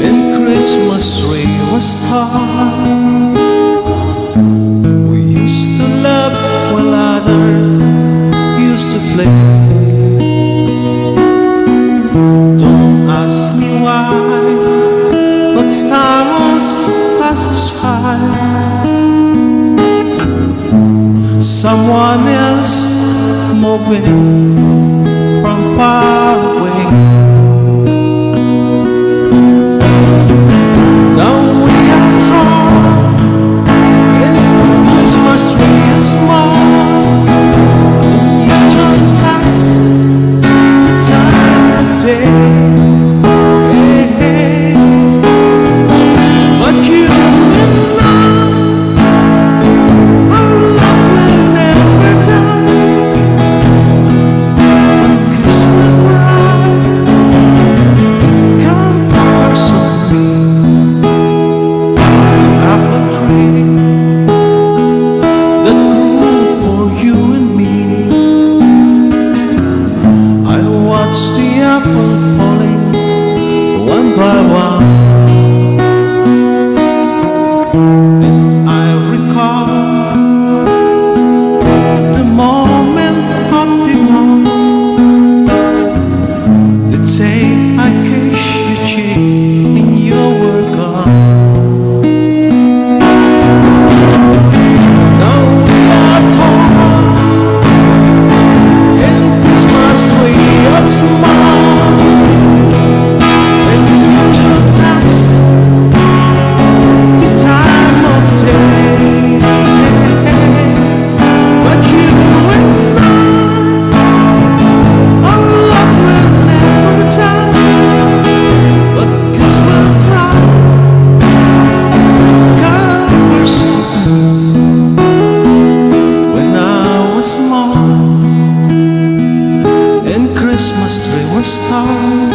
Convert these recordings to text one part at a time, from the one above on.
and Christmas tree was torn. We used to love while others used to play. Don't ask me why, but time passes by. Someone else moving from far away. Now we are torn, and Christmas tree is small. You don't pass the time of day. But you and I, our love will never die. A kiss will cry, come personally. The apple tree that grew for you and me. I watched the apple falling one by one. And I recall the moment of the morn, the day I kissed your cheek and you were gone. Now we are torn, and Christmas tree is small, and you took us the time of day. But you and I, our love will never die. But kiss will cry, come personally. When I was small, and Christmas tree was torn.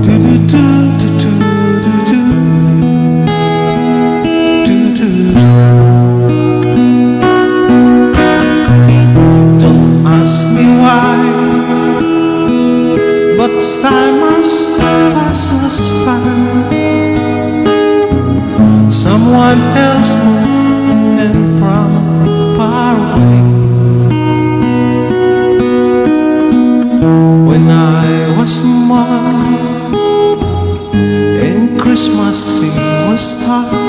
Do do do do do do do do do. Don't ask me why, but time must pass us by. Someone else moving from far away. When I was small, and Christmas tree was torn.